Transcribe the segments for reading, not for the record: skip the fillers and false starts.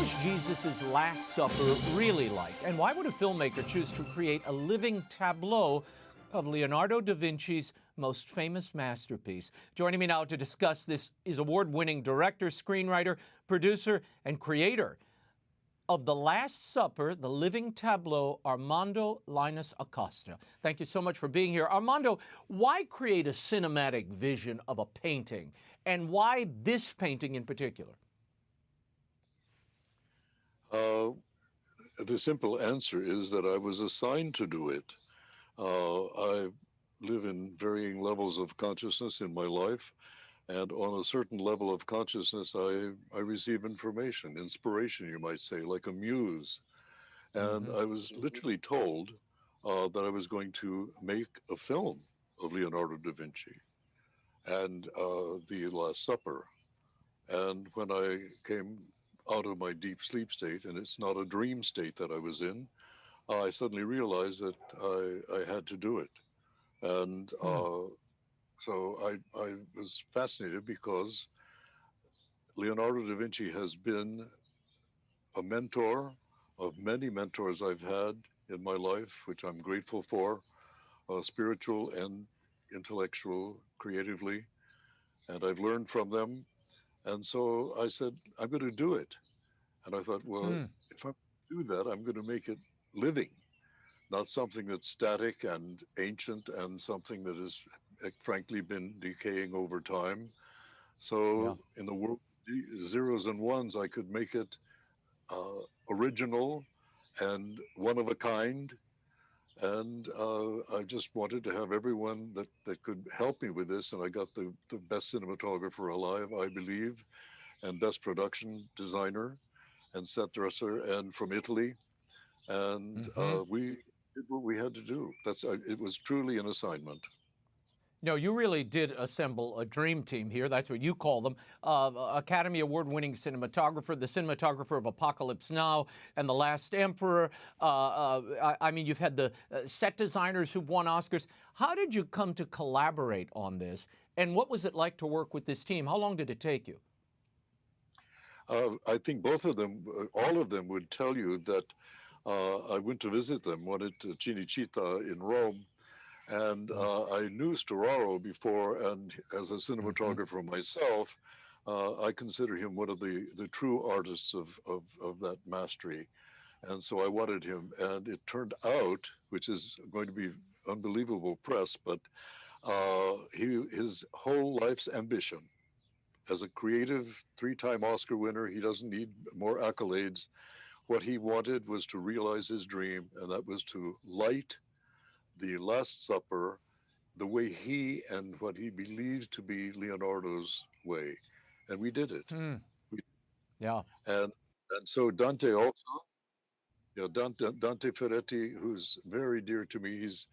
was Jesus' Last Supper really like? And why would a filmmaker choose to create a living tableau of Leonardo da Vinci's most famous masterpiece? Joining me now to discuss this is award-winning director, screenwriter, producer, and creator of The Last Supper, the Living Tableau, Armondo Acosta. Thank you so much for being here. Armondo, why create a cinematic vision of a painting? And why this painting in particular? The simple answer is that I was assigned to do it. I live in varying levels of consciousness in my life, and on a certain level of consciousness, I receive information, inspiration, you might say, like a muse. And I was literally told that I was going to make a film of Leonardo da Vinci and The Last Supper. And when I came out of my deep sleep state, and it's not a dream state that I was in, I suddenly realized that I had to do it. And so I was fascinated because Leonardo da Vinci has been a mentor of many mentors I've had in my life, which I'm grateful for, spiritual and intellectual, creatively, and I've learned from them. And so I said, I'm going to do it. And I thought, well, if I do that, I'm going to make it living, not something that's static and ancient and something that has frankly been decaying over time. So in the world of zeros and ones, I could make it original and one of a kind. And I just wanted to have everyone that could help me with this. And I got the best cinematographer alive, I believe, and best production designer and set dresser, and from Italy. And we did what we had to do. It was truly an assignment. No, you really did assemble a dream team here. That's what you call them. Academy Award-winning cinematographer, the cinematographer of Apocalypse Now and The Last Emperor. I mean, you've had the set designers who've won Oscars. How did you come to collaborate on this? And what was it like to work with this team? How long did it take you? I think both of them, all of them would tell you that I went to visit them, one at Cinecittà in Rome. And I knew Storaro before, and as a cinematographer myself, I consider him one of the true artists of that mastery. And so I wanted him, and it turned out, which is going to be unbelievable press, but his whole life's ambition as a creative 3-time Oscar winner, he doesn't need more accolades. What he wanted was to realize his dream, and that was to light the Last Supper the way he and what he believed to be Leonardo's way. And we did it. Yeah. And so Dante also, Dante Ferretti, who's very dear to me, he's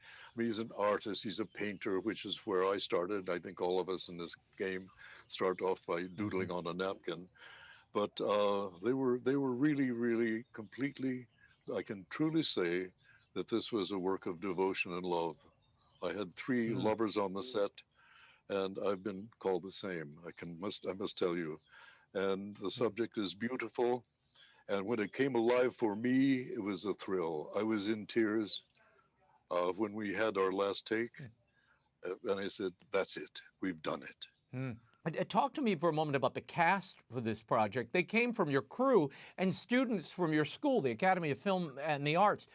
an artist, he's a painter, which is where I started. I think all of us in this game start off by doodling on a napkin. But they were really, really completely, I can truly say that this was a work of devotion and love. I had 3 lovers on the set, and I've been called the same. I must tell you. And the subject is beautiful. And when it came alive for me, it was a thrill. I was in tears when we had our last take. And I said, that's it. We've done it. Talk to me for a moment about the cast for this project. They came from your crew and students from your school, the Academy of Film and the Arts.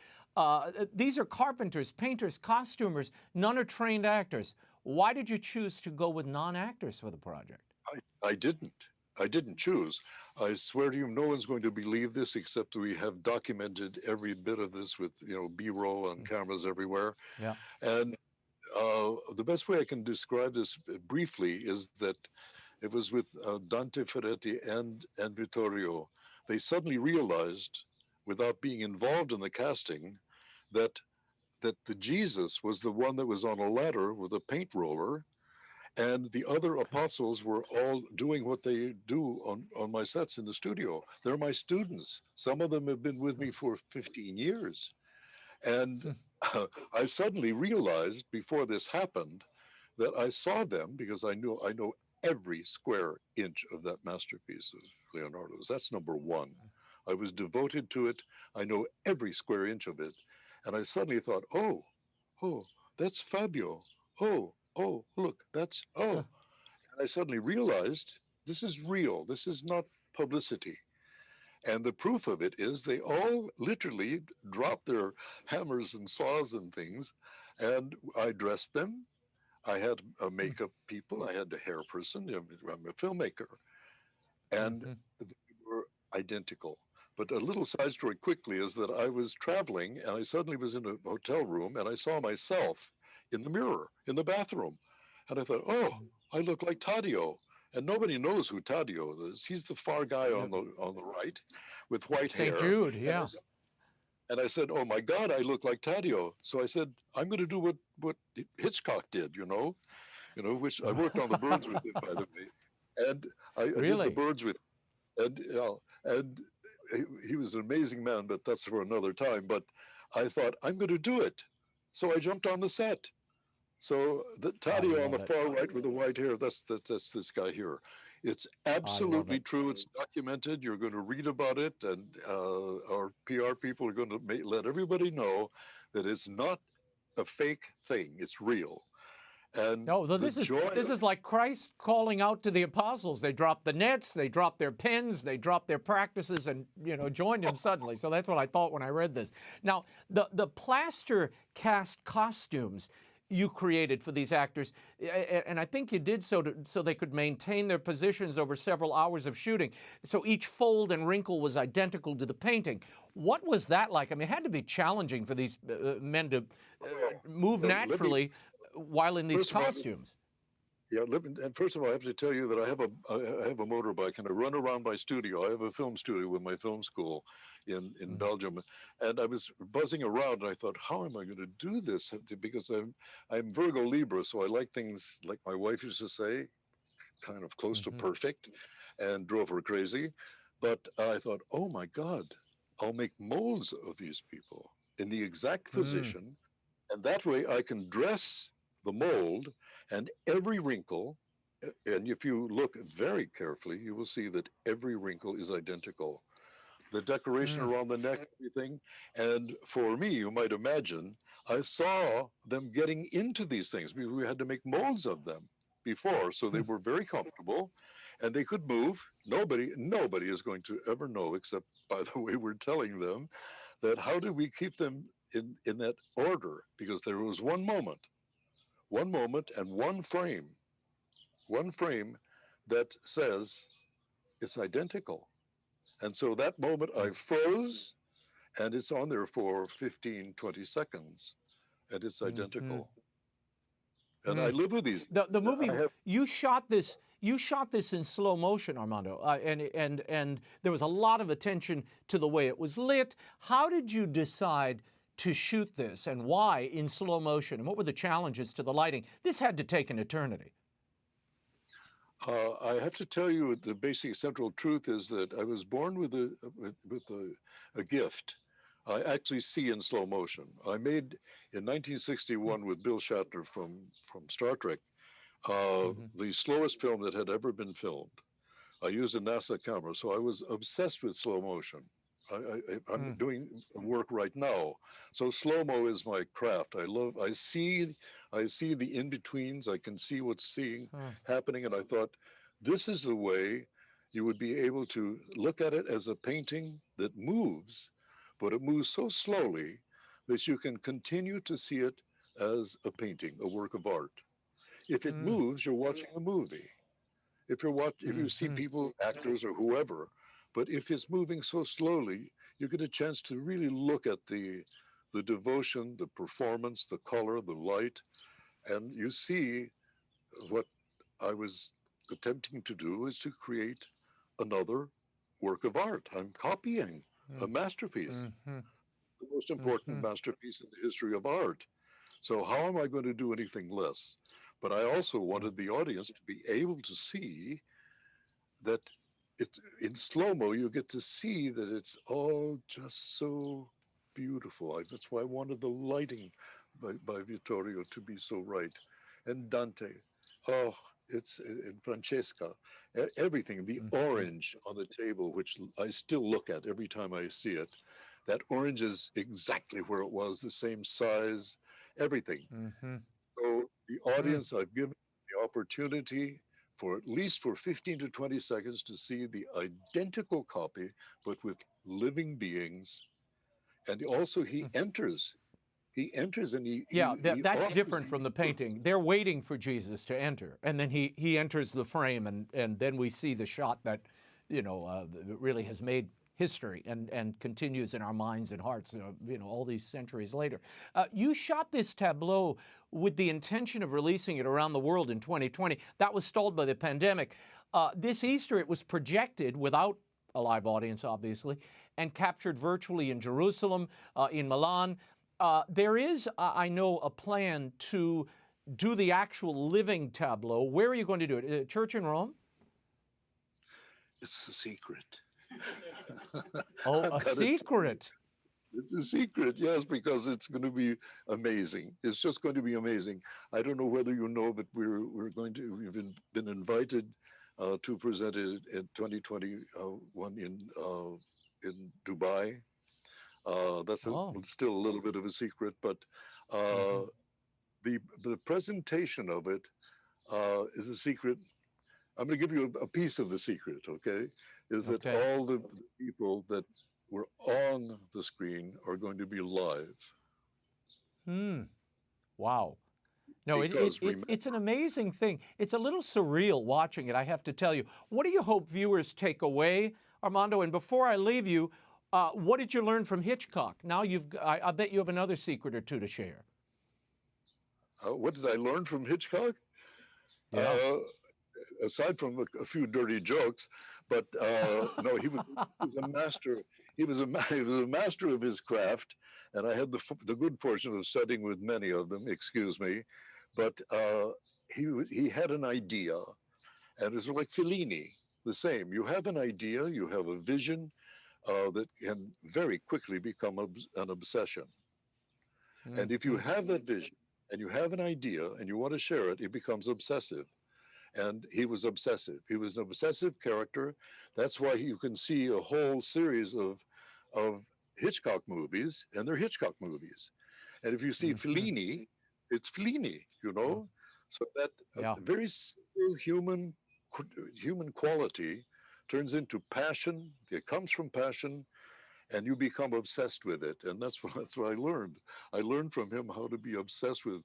These are carpenters, painters, costumers. None are trained actors. Why did you choose to go with non-actors for the project? I didn't choose. I swear to you, no one's going to believe this, except we have documented every bit of this with, B-roll and cameras everywhere. Yeah. And the best way I can describe this briefly is that it was with Dante Ferretti and Vittorio. They suddenly realized, without being involved in the casting, that the Jesus was the one that was on a ladder with a paint roller, and the other apostles were all doing what they do on my sets in the studio. They're my students. Some of them have been with me for 15 years. And I suddenly realized before this happened that I saw them, because I know every square inch of that masterpiece of Leonardo's. That's number one. I was devoted to it. I know every square inch of it. And I suddenly thought, oh, that's Fabio. Oh, look, that's, Huh. oh. And I suddenly realized this is real. This is not publicity. And the proof of it is they all literally dropped their hammers and saws and things. And I dressed them. I had a makeup people. I had a hair person. I'm a filmmaker. And Mm-hmm. they were identical. But a little side story quickly is that I was traveling and I suddenly was in a hotel room and I saw myself in the mirror in the bathroom. And I thought, oh, I look like Taddeo. And nobody knows who Taddeo is. He's the far guy Yep. on the right with white St. hair. Jude, And yeah. I said, oh my God, I look like Taddeo. So I said, I'm going to do what Hitchcock did, which I worked on the birds with him, by the way. And I did the Really? birds with and he was an amazing man, but that's for another time. But I thought, I'm going to do it. So I jumped on the set. So the I Taddeo on the love it. far right with the white hair, that's this guy here. It's I love absolutely it. true. It's documented. You're going to read about it, and our PR people are going to let everybody know that it's not a fake thing. It's real. And No, the joy this of is like Christ calling out to the apostles. They dropped the nets, they dropped their pens, they dropped their practices, and joined him suddenly. So that's what I thought when I read this. Now, the plaster cast costumes you created for these actors, and I think you did so they could maintain their positions over several hours of shooting. So each fold and wrinkle was identical to the painting. What was that like? I mean, it had to be challenging for these men to move let me naturally while in these first of all, costumes. yeah, and first of all, I have to tell you that I have a motorbike and I run around my studio. I have a film studio with my film school in Belgium, and I was buzzing around and I thought, how am I going to do this? Because I'm Virgo Libra, so I like things like my wife used to say, kind of close to Mm-hmm. perfect, and drove her crazy. But I thought, oh my God, I'll make molds of these people in the exact Mm. position, and that way I can dress the mold and every wrinkle. And if you look very carefully, you will see that every wrinkle is identical. The decoration Mm. around the neck, everything. And for me, you might imagine, I saw them getting into these things. We had to make molds of them before, so they were very comfortable and they could move. Nobody is going to ever know, except by the way we're telling them, that how did we keep them in that order? Because there was one moment and one frame that says it's identical. And so that moment I froze and it's on there for 15, 20 seconds and it's Mm-hmm. identical. And I live with these. The movie I have, you shot this. You shot this in slow motion, Armando, and there was a lot of attention to the way it was lit. How did you decide to shoot this, and why in slow motion? And what were the challenges to the lighting? This had to take an eternity. I have to tell you the basic central truth is that I was born with a gift. I actually see in slow motion. I made in 1961 with Bill Shatner from Star Trek Mm-hmm. the slowest film that had ever been filmed. I used a NASA camera, so I was obsessed with slow motion. I'm Mm. doing work right now, so slow mo is my craft. I see the in betweens. I can see what's happening, and I thought this is the way you would be able to look at it as a painting that moves, but it moves so slowly that you can continue to see it as a painting, a work of art. If it Mm. moves, you're watching a movie. If you see Mm-hmm. people, actors or whoever, but if it's moving so slowly, you get a chance to really look at the devotion, the performance, the color, the light, and you see what I was attempting to do is to create another work of art. I'm copying a masterpiece, Mm-hmm. the most Mm-hmm. important masterpiece in the history of art. So how am I going to do anything less? But I also wanted the audience to be able to see that it in slow mo you get to see that it's all just so beautiful. That's why I wanted the lighting by Vittorio to be so right, and Dante. Oh, it's in Francesca. Everything, the Mhm. orange on the table, which I still look at every time I see it. That orange is exactly where it was, the same size, everything. Mhm. So the Mm. audience, I've given the opportunity for at least for 15 to 20 seconds to see the identical copy, but with living beings. And also he enters and Yeah, he that's offers different these from the words. painting. They're waiting for Jesus to enter, and then he enters the frame, and then we see the shot that, that really has made history and continues in our minds and hearts, all these centuries later. You shot this tableau with the intention of releasing it around the world in 2020. That was stalled by the pandemic. This Easter, it was projected without a live audience, obviously, and captured virtually in Jerusalem, in Milan. There is, I know, a plan to do the actual living tableau. Where are you going to do it? A church in Rome? It's a secret. Oh, I've a got to tell you, secret. it's a secret, yes, because it's going to be amazing. It's just going to be amazing. I don't know whether you know, but we've been invited to present it in 2021 in Dubai. Oh. Still a little bit of a secret, but Hmm. uh, the presentation of it is a secret. I'm going to give you a piece of the secret, okay? Is that Okay. all the people that were on the screen are going to be live. Hmm. Wow. No, Because remember, it's an amazing thing. It's a little surreal watching it, I have to tell you. What do you hope viewers take away, Armondo? And before I leave you, what did you learn from Hitchcock? Now I bet you have another secret or two to share. what did I learn from Hitchcock? Yeah. Uh, Aside from a few dirty jokes, but no, he was a master. He was a master of his craft, and I had the good fortune of studying with many of them. Excuse me, but he had an idea, and it's like Fellini, the same. You have an idea, you have a vision that can very quickly become an obsession. And if you Hmm. have that vision and you have an idea and you want to share it, it becomes obsessive. And he was obsessive. He was an obsessive character. That's why you can see a whole series of Hitchcock movies, and they're Hitchcock movies. And if you see Hmm. Fellini, it's Fellini, you know. So that Yeah. very simple human quality turns into passion. It comes from passion, and you become obsessed with it. And that's what I learned. I learned from him how to be obsessed with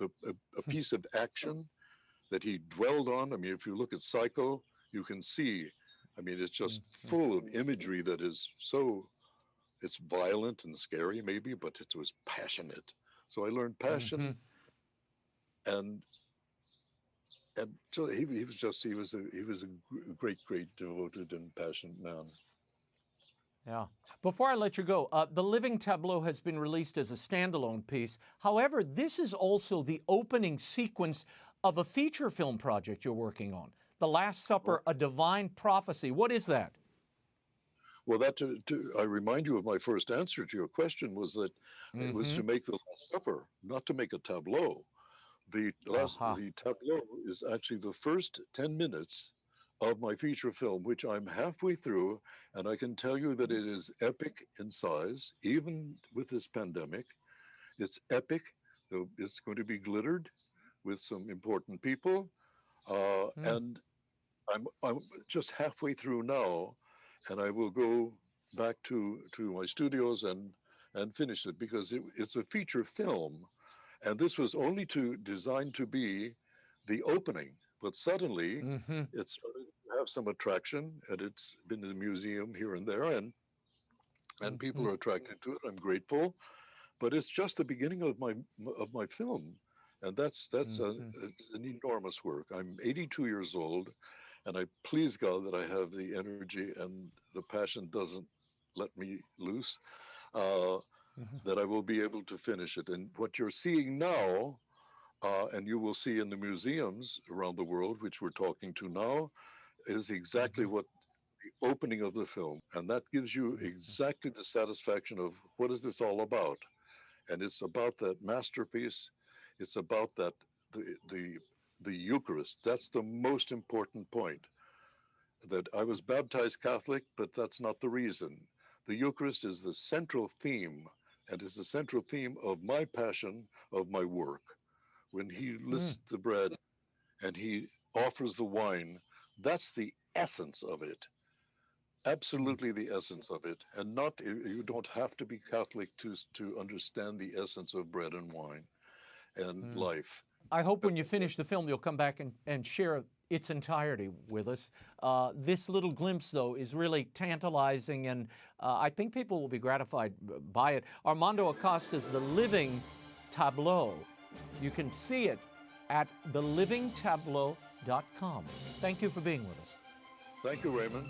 a piece of action that he dwelled on. I mean, if you look at Psycho, you can see, I mean, it's just Hmm. full of imagery that is so, it's violent and scary maybe, but it was passionate. So I learned Hmm. passion, and so he was just he was a great devoted and passionate man. Yeah. Before I let you go, the Living Tableau has been released as a standalone piece. However, this is also the opening sequence of a feature film project you're working on, The Last Supper, a Divine Prophecy. What is that? Well, I remind you of my first answer to your question was that it was Mm-hmm. to make the Last Supper, not to make a tableau. Aha. The tableau is actually the first 10 minutes of my feature film, which I'm halfway through, and I can tell you that it is epic in size, even with this pandemic. It's epic. It's going to be glittered with some important people, Mm. and I'm just halfway through now, and I will go back to my studios and finish it because it's a feature film, and this was only to designed to be the opening, but suddenly Mm-hmm. it started to have some attraction, and it's been in the museum here and there, and Mm-hmm. people are attracted to it. I'm grateful, but it's just the beginning of my film, and Mm-hmm. an enormous work. I'm 82 years old, and I please God that I have the energy and the passion doesn't let me loose. Uh, Mm-hmm. that I will be able to finish it. And what you're seeing now, and you will see in the museums around the world, which we're talking to now, is exactly Mm-hmm. what the opening of the film. And that gives you exactly the satisfaction of what is this all about? And it's about that masterpiece. It's about that the the Eucharist. That's the most important point. That I was baptized Catholic, but that's not the reason. The Eucharist is the central theme, and is the central theme of my passion, of my work. When he lists the bread and he offers the wine, that's the essence of it. Absolutely the essence of it. And not, you don't have to be Catholic to understand the essence of bread and wine and life. I hope when you finish the film, you'll come back and share its entirety with us. This little glimpse, though, is really tantalizing, and I think people will be gratified by it. Armondo Acosta's The Living Tableau. You can see it at thelivingtableau.com. Thank you for being with us. Thank you, Raymond.